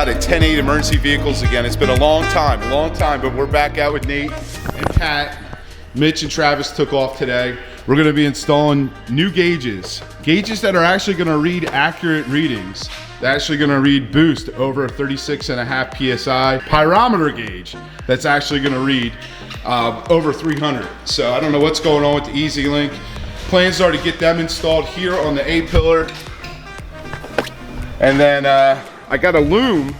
out at 10-8 Emergency Vehicles again. It's been a long time, but we're back out with Nate and Pat. Mitch and Travis took off today. We're gonna be installing new gauges that are actually gonna read accurate readings. They're actually gonna read boost over 36.5 PSI. Pyrometer gauge that's actually gonna read over 300. So I don't know what's going on with the E.Lincoln. Plans are to get them installed here on the A-pillar. And then I got a loom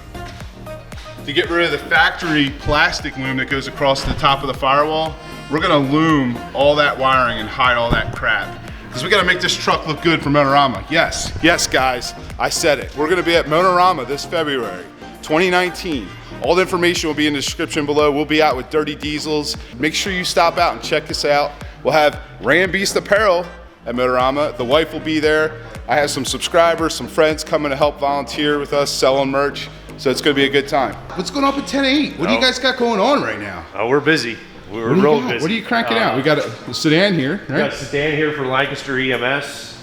to get rid of the factory plastic loom that goes across the top of the firewall. We're gonna loom all that wiring and hide all that crap, because we gotta make this truck look good for Motorama. Yes guys, I said it. We're gonna be at Motorama this February, 2019. All the information will be in the description below. We'll be out with dirty diesels. Make sure you stop out and check us out. We'll have Ram Beast apparel at Motorama. The wife will be there. I have some subscribers, some friends coming to help volunteer with us, selling merch. So it's gonna be a good time. What's going on with 10-8? What do you guys got going on right now? We're busy. We're real busy. What are you cranking out? We got a sedan here, right? We got a sedan here for Lancaster EMS,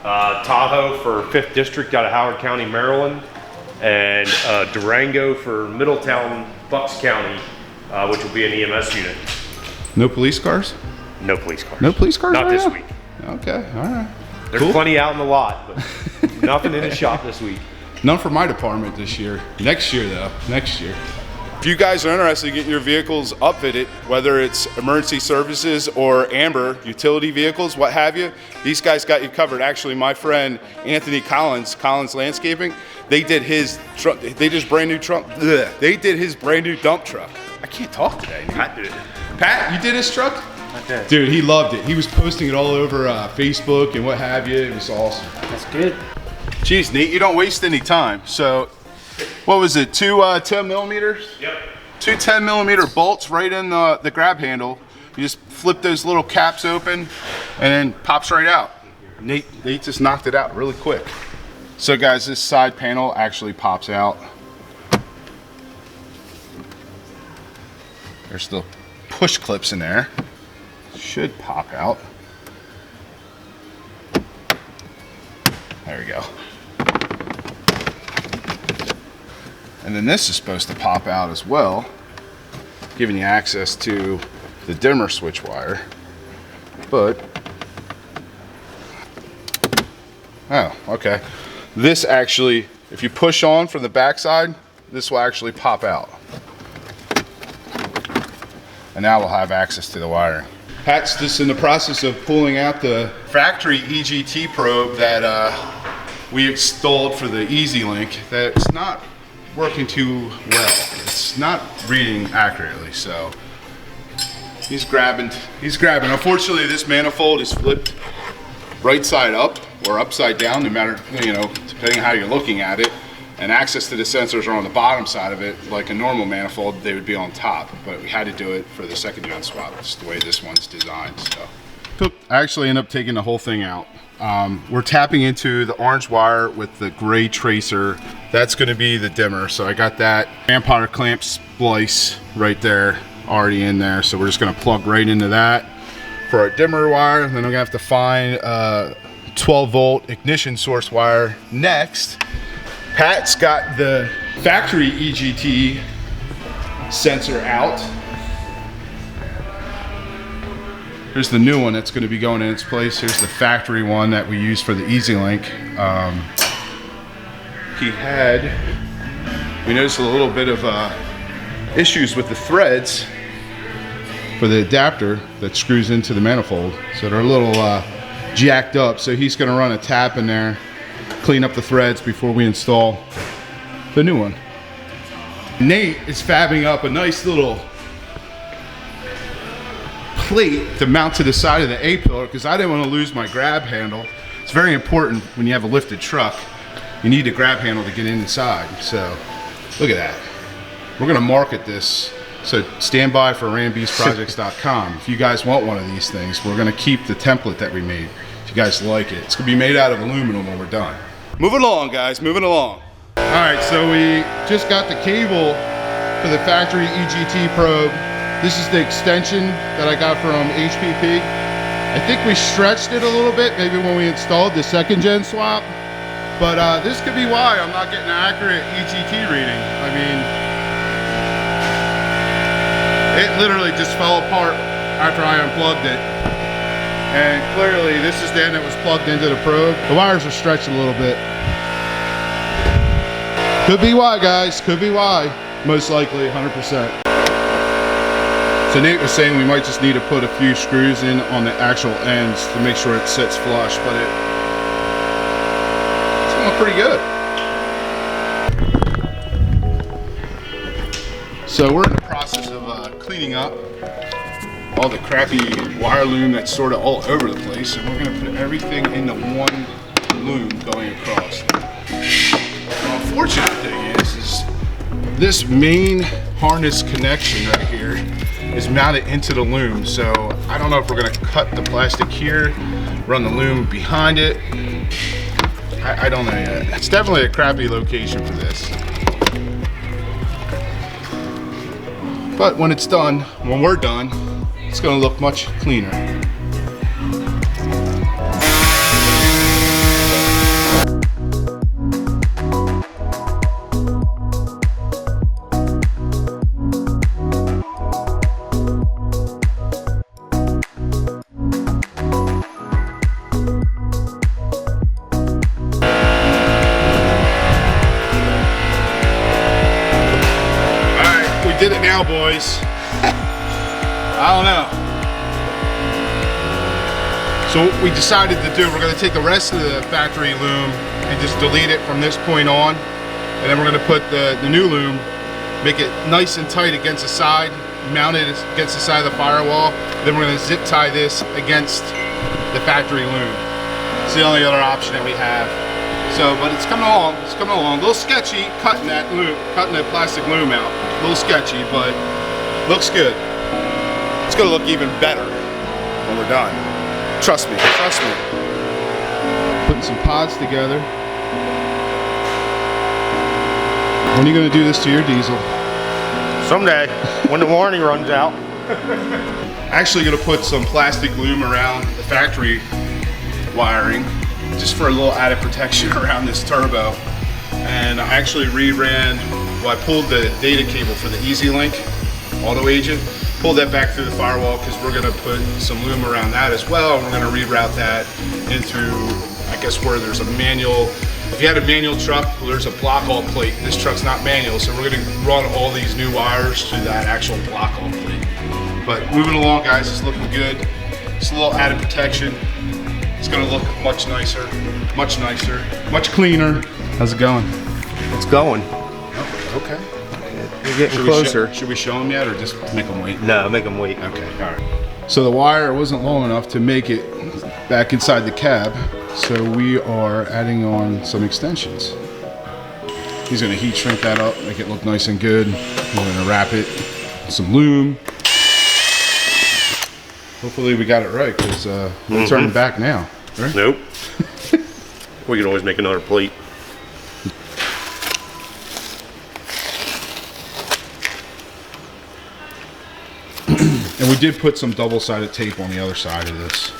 Tahoe for 5th District out of Howard County, Maryland, and Durango for Middletown, Bucks County, which will be an EMS unit. No police cars? No police cars. No police cars? Not right this now? week. Okay, all right. There's cool. plenty out in the lot, but nothing in the shop this week. None for my department this year. Next year though, next year. If you guys are interested in getting your vehicles upfitted, whether it's emergency services or Amber, utility vehicles, what have you, these guys got you covered. Actually, my friend Anthony Collins Landscaping, they did his truck, they did his brand new truck, they did his brand new dump truck. I can't talk today. Pat did it. Pat, you did his truck? I did. Dude, he loved it. He was posting it all over Facebook and what have you. It was awesome. That's good. Geez, Nate, you don't waste any time. So, what was it, two 10 millimeters? Yep. Two 10 millimeter bolts right in the grab handle. You just flip those little caps open and then pops right out. Nate just knocked it out really quick. So guys, this side panel actually pops out. There's the push clips in there. Should pop out. There we go. And then this is supposed to pop out as well, giving you access to the dimmer switch wire. But, oh, okay. This actually, if you push on from the backside, this will actually pop out. And now we'll have access to the wire. Pat's just in the process of pulling out the factory EGT probe that we installed for the E.Lincoln. That's not working too well. It's not reading accurately, so he's grabbing. Unfortunately, this manifold is flipped right side up or upside down, no matter, you know, depending on how you're looking at it. And access to the sensors are on the bottom side of it. Like a normal manifold, they would be on top, but we had to do it for the second gen swap. It's the way this one's designed. So I actually end up taking the whole thing out. We're tapping into the orange wire with the gray tracer. That's going to be the dimmer. So I got that vampire clamp splice right there already in there. So we're just going to plug right into that for our dimmer wire. And then I'm going to have to find a 12 volt ignition source wire next. Pat's got the factory EGT sensor out. Here's the new one that's going to be going in its place. Here's the factory one that we use for the E.Lincoln. We noticed a little bit of issues with the threads for the adapter that screws into the manifold. So they're a little jacked up. So he's going to run a tap in there, clean up the threads before we install the new one. Nate is fabbing up a nice little plate to mount to the side of the A-pillar because I didn't want to lose my grab handle. It's very important when you have a lifted truck. You need a grab handle to get inside. So look at that. We're going to market this. So stand by for rambeastprojects.com. If you guys want one of these things, we're going to keep the template that we made. If you guys like it, it's going to be made out of aluminum when we're done. Moving along, guys, moving along. All right, so we just got the cable for the factory EGT probe. This is the extension that I got from HPP. I think we stretched it a little bit, maybe when we installed the second gen swap. But this could be why I'm not getting an accurate EGT reading. I mean, it literally just fell apart after I unplugged it. And clearly this is the end that was plugged into the probe. The wires are stretched a little bit. Could be why, guys, could be why. Most likely, 100%. So Nate was saying we might just need to put a few screws in on the actual ends to make sure it sits flush, but it's going pretty good. So we're in the process of cleaning up all the crappy wire loom that's sort of all over the place, and we're going to put everything into one loom going across. The unfortunate thing is this main harness connection right here is mounted into the loom, so I don't know if we're going to cut the plastic here, run the loom behind it. I don't know yet. It's definitely a crappy location for this. But when it's done, when we're done, it's going to look much cleaner. Did it now, boys. I don't know. So what we decided to do, we're going to take the rest of the factory loom and just delete it from this point on, and then we're going to put the new loom, make it nice and tight against the side, mount it against the side of the firewall. Then we're going to zip tie this against the factory loom. It's the only other option that we have. So, but it's coming along. It's coming along. A little sketchy cutting that loom, cutting that plastic loom out. A little sketchy, but looks good. It's gonna look even better when we're done. Trust me, trust me. Putting some pods together. When are you gonna do this to your diesel? Someday, when the warranty runs out. Actually gonna put some plastic loom around the factory wiring, just for a little added protection around this turbo. And I actually reran, well, I pulled the data cable for the E.Link auto agent, pulled that back through the firewall because we're gonna put some loom around that as well. And we're gonna reroute that into, I guess, where there's a manual. If you had a manual truck, well, there's a block all plate. This truck's not manual, so we're gonna run all these new wires through that actual block all plate. But moving along, guys, it's looking good. It's a little added protection. It's gonna look much nicer, much cleaner. How's it going? It's going. Oh, okay. We're getting closer. Should we show them yet, or just make them wait? No, make them wait. Okay, all right. So the wire wasn't long enough to make it back inside the cab, so we are adding on some extensions. He's gonna heat shrink that up, make it look nice and good. We're gonna wrap it with some loom. Hopefully we got it right, because we're turning back now, right? Nope. We can always make another plate. And we did put some double-sided tape on the other side of this.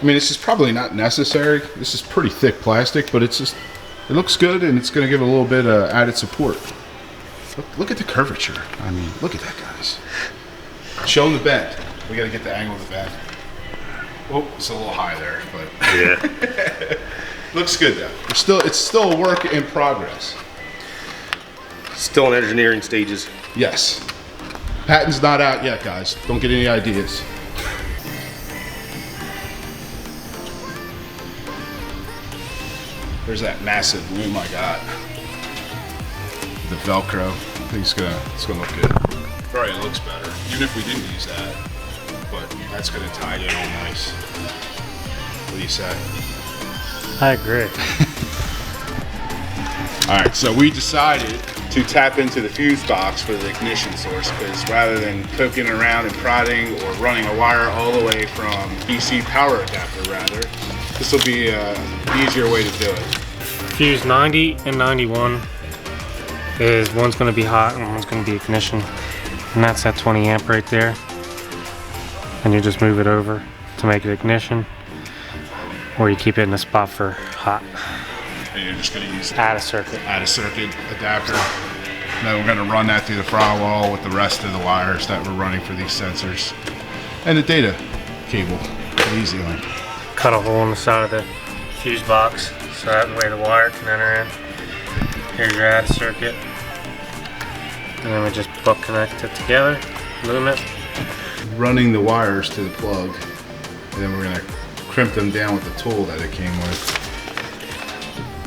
I mean, this is probably not necessary. This is pretty thick plastic, but it's just, it looks good, and it's gonna give it a little bit of added support. Look at the curvature. I mean, look at that, guys. Show them the bend. We gotta get the angle of the bend. Oh, it's a little high there, but Yeah. looks good though. It's still a work in progress. Still in engineering stages. Yes. Patent's not out yet, guys. Don't get any ideas. There's that massive loom I got. The Velcro. I think it's gonna look good. Probably looks better, even if we didn't use that. But that's gonna tie in all nice. What do you say? I agree. All right, so we decided to tap into the fuse box for the ignition source, because rather than poking around and prodding or running a wire all the way from DC power adapter, rather, this will be an easier way to do it. Fuse 90 and 91 is one's going to be hot and one's going to be ignition, and that's that 20 amp right there. And you just move it over to make it ignition, or you keep it in a spot for hot. And you're just gonna use Add a circuit. add a circuit adapter. And then we're gonna run that through the firewall with the rest of the wires that we're running for these sensors. And the data cable, the EasyLink. Cut a hole in the side of the fuse box so that way the wire can enter in. Here's your add circuit. And then we just butt connect it together, loom it. Running the wires to the plug, and then we're gonna crimp them down with the tool that it came with.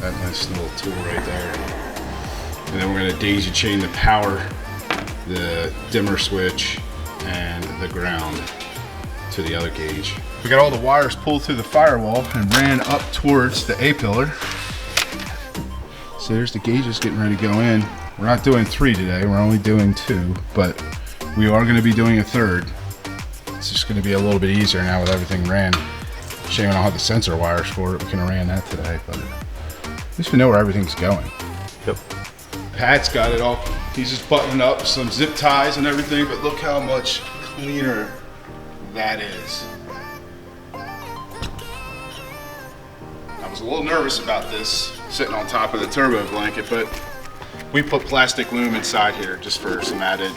That nice little tool right there. And then we're gonna daisy chain the power, the dimmer switch, and the ground to the other gauge. We got all the wires pulled through the firewall and ran up towards the A-pillar. So there's the gauges getting ready to go in. We're not doing 3 today, we're only doing 2, but we are gonna be doing a 3rd. It's just gonna be a little bit easier now with everything ran. Shame I don't have the sensor wires for it. We can have ran that today, but at least we know where everything's going. Yep. Pat's got it all. He's just buttoning up some zip ties and everything, but look how much cleaner that is. I was a little nervous about this sitting on top of the turbo blanket, but we put plastic loom inside here just for some added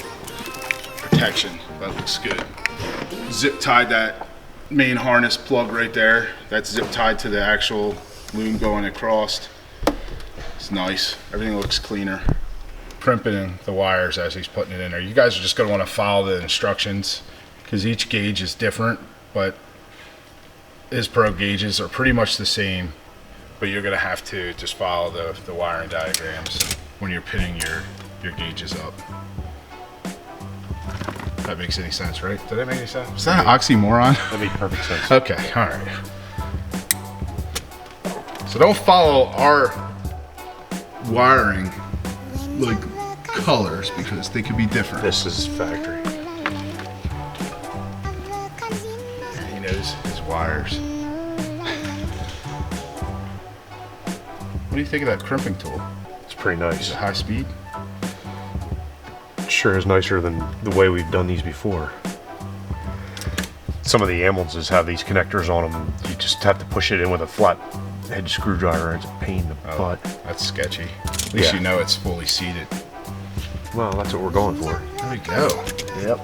protection. That looks good. Zip tied that main harness plug right there. That's zip tied to the actual loom going across. It's nice. Everything looks cleaner. Crimping in the wires as he's putting it in there. You guys are just going to want to follow the instructions because each gauge is different, but Isspro gauges are pretty much the same, but you're going to have to just follow the wiring diagrams when you're pinning your gauges up. If that makes any sense, right? Did that make any sense? Is that an oxymoron? That makes perfect sense. Okay, all right. So don't follow our wiring like colors because they could be different. This is factory. And he knows his wires. What do you think of that crimping tool? It's pretty Is nice. it high speed? Sure is nicer than the way we've done these before. Some of the ambulances have these connectors on them. You just have to push it in with a flat head screwdriver. It's a pain in the butt. That's sketchy. At least Yeah. you know it's fully seated. Well, that's what we're going for. There we go. Yep.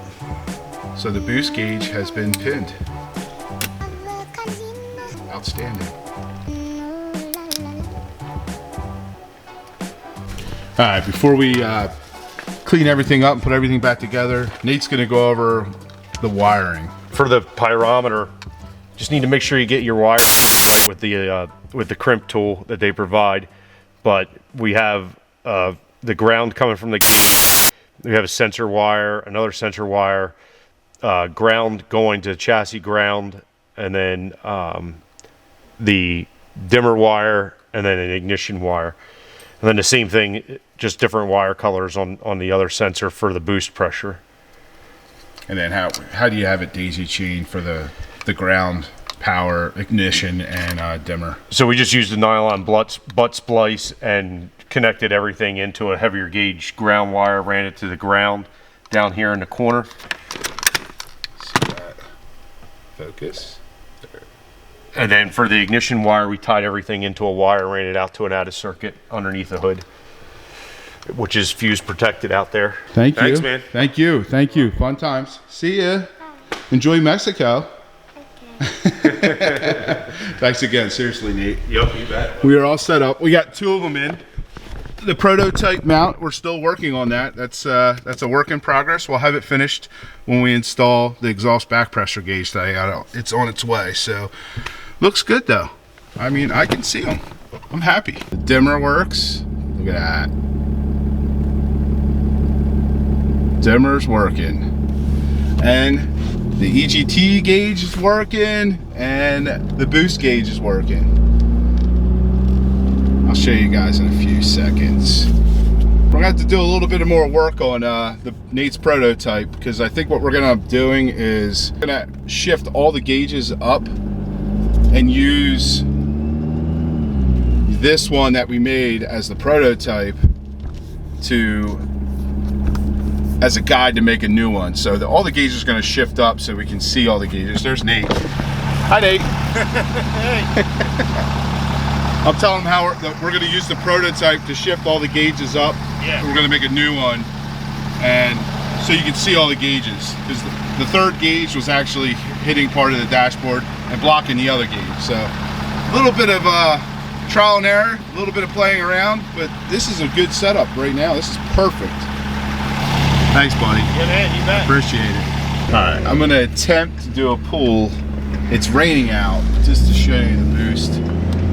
So the boost gauge has been pinned. Outstanding. All right, before we clean everything up and put everything back together, Nate's gonna go over the wiring. For the pyrometer, just need to make sure you get your wire right with the crimp tool that they provide. But we have the ground coming from the gauge. We have a sensor wire, another sensor wire, ground going to chassis ground, and then the dimmer wire, and then an ignition wire. And then the same thing, just different wire colors on the other sensor for the boost pressure. And then how do you have it daisy chained for the ground, power, ignition, and dimmer? So we just used a nylon butt splice and connected everything into a heavier gauge ground wire, ran it to the ground down here in the corner. See that? Focus. There. And then for the ignition wire, we tied everything into a wire, ran it out to an added circuit underneath the hood, which is fuse protected out there. Thank you. Thanks, man. Thank you. Thank you. Fun times. See ya. Enjoy Mexico. Thanks again. Seriously, Nate. Yep, you bet. We are all set up. We got 2 of them in. The prototype mount, we're still working on that. That's a work in progress. We'll have it finished when we install the exhaust back pressure gauge today. It's on its way. So looks good though. I mean, I can see them. I'm happy. The dimmer works. Look at that. Dimmer's working. And the EGT gauge is working. And the boost gauge is working. I'll show you guys in a few seconds. We're gonna have to do a little bit more work on Nate's prototype because I think what we're gonna be doing is gonna shift all the gauges up and use this one that we made as the prototype as a guide to make a new one. So all the gauges are gonna shift up so we can see all the gauges. There's Nate. Hi, Nate. I'm telling them how we're going to use the prototype to shift all the gauges up. Yeah. We're going to make a new one, and so you can see all the gauges, because the third gauge was actually hitting part of the dashboard and blocking the other gauge. So a little bit of trial and error, a little bit of playing around, but this is a good setup right now. This is perfect. Thanks, buddy. Yeah, man, you bet. Appreciate it. All right, I'm going to attempt to do a pull. It's raining out, just to show you the boost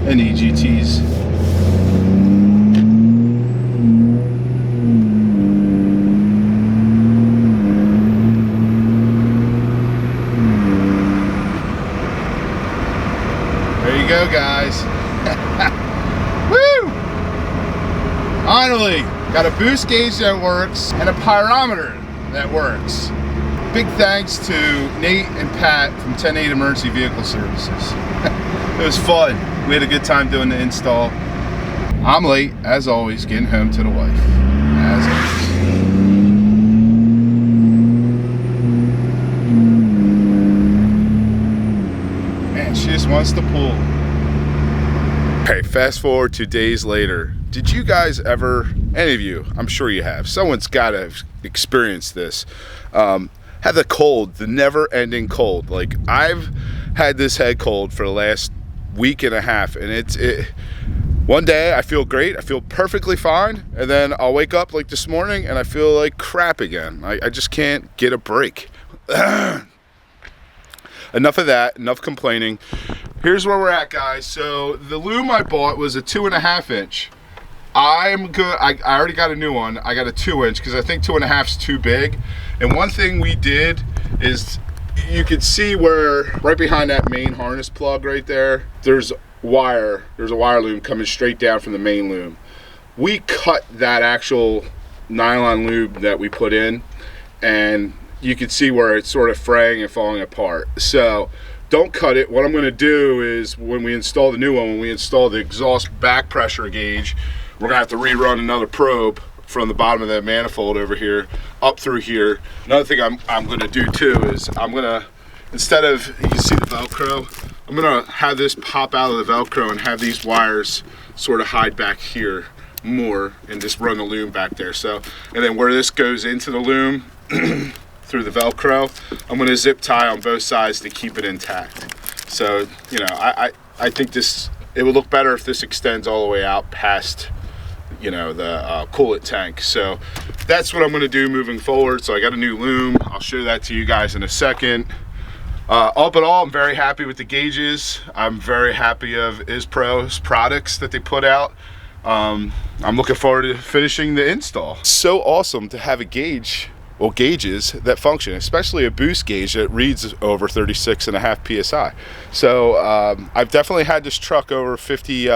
and EGTs. There you go, guys. Woo! Finally, got a boost gauge that works and a pyrometer that works. Big thanks to Nate and Pat from 10-8 Emergency Vehicle Services. It was fun. We had a good time doing the install. I'm late, as always, getting home to the wife. As always. Man, she just wants to pull. Okay, fast forward 2 days later. Did you guys ever, any of you, I'm sure you have, someone's got to experience this, have the cold, the never-ending cold. Like, I've had this head cold for the last week and a half, and one day I feel great, I feel perfectly fine, and then I'll wake up like this morning and I feel like crap again. I just can't get a break. Enough of that, enough complaining. Here's where we're at, guys. So the loom I bought was a 2.5 inch. I'm good. I already got a new one. I got a 2 inch because I think 2.5 is too big. And one thing we did is, you could see where right behind that main harness plug right there, there's wire. There's a wire loom coming straight down from the main loom. We cut that actual nylon loom that we put in, and you can see where it's sort of fraying and falling apart. So don't cut it. What I'm going to do is, when we install the new one, when we install the exhaust back pressure gauge, we're going to have to rerun another probe from the bottom of that manifold over here up through here. Another thing I'm going to do too is, I'm going to, instead of, you can see the Velcro, I'm going to have this pop out of the Velcro and have these wires sort of hide back here more, and just run the loom back there. So, and then where this goes into the loom through the Velcro, I'm going to zip tie on both sides to keep it intact. So, you know, I think this, it would look better if this extends all the way out past, you know, the coolant tank. So that's what I'm going to do moving forward. So I got a new loom. I'll show that to you guys in a second. All in all, I'm very happy with the gauges. I'm very happy of Ispro's products that they put out. I'm looking forward to finishing the install. So awesome to have a gauge, well, gauges that function, especially a boost gauge that reads over 36.5 psi. So I've definitely had this truck over 50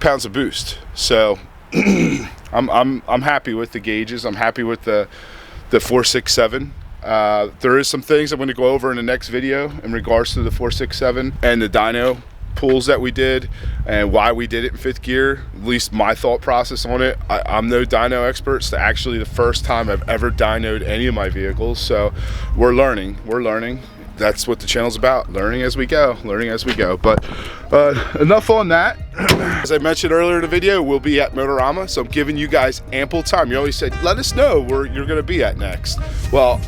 pounds of boost. So I'm happy with the gauges. I'm happy with the 467. There is some things I'm going to go over in the next video in regards to the 467 and the dyno pulls that we did and why we did it in 5th gear, at least my thought process on it. I'm no dyno expert. It's actually the first time I've ever dynoed any of my vehicles, so we're learning. That's what the channel's about, learning as we go. But enough on that. As I mentioned earlier in the video, we'll be at Motorama, so I'm giving you guys ample time. You always said, let us know where you're going to be at next. Well,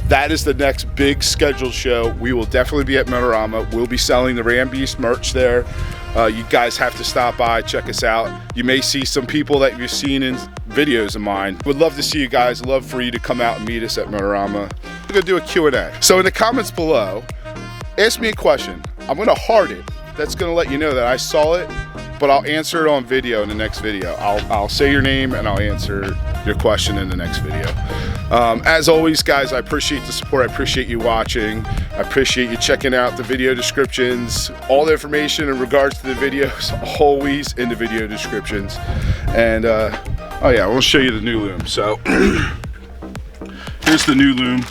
that is the next big scheduled show. We will definitely be at Motorama. We'll be selling the Ram Beast merch there. You guys have to stop by, check us out. You may see some people that you've seen in videos of mine. Would love to see you guys. Love for you to come out and meet us at Motorama. We're gonna do a Q&A. So in the comments below, ask me a question. I'm gonna heart it. That's gonna let you know that I saw it, but I'll answer it on video in the next video. I'll say your name and I'll answer your question in the next video. As always, guys, I appreciate the support. I appreciate you watching. I appreciate you checking out the video descriptions. All the information in regards to the videos, always in the video descriptions. And oh yeah, we'll show you the new loom. So here's the new loom.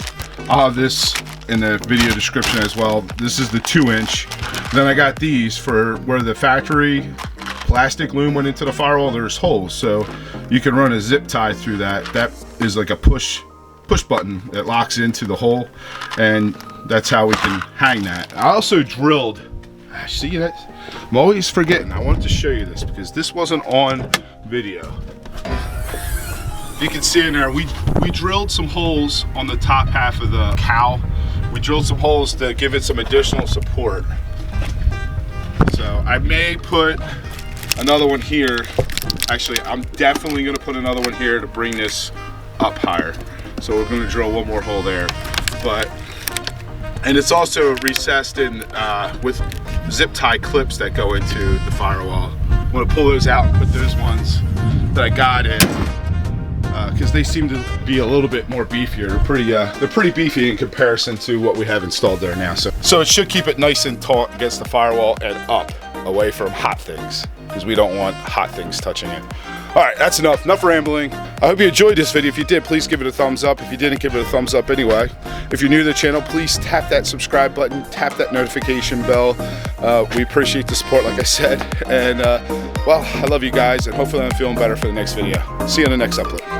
I'll have this in the video description as well. This is the 2 inch. Then I got these for where the factory plastic loom went into the firewall. There's holes, so you can run a zip tie through that. That is like a push button that locks into the hole, and that's how we can hang that. I also drilled See that? I'm always forgetting. I wanted to show you this because this wasn't on video. You can see in there, we drilled some holes on the top half of the cow. We drilled some holes to give it some additional support. So I may put another one here. Actually, I'm definitely gonna put another one here to bring this up higher. So we're gonna drill one more hole there. And it's also recessed in with zip tie clips that go into the firewall. I'm gonna pull those out and put those ones that I got in, because they seem to be a little bit more beefier. They're pretty beefy in comparison to what we have installed there now. So it should keep it nice and taut against the firewall and up, away from hot things, because we don't want hot things touching it. All right, that's enough rambling. I hope you enjoyed this video. If you did, please give it a thumbs up. If you didn't, give it a thumbs up anyway. If you're new to the channel, please tap that subscribe button, tap that notification bell. We appreciate the support, like I said. And well, I love you guys, and hopefully I'm feeling better for the next video. See you in the next upload.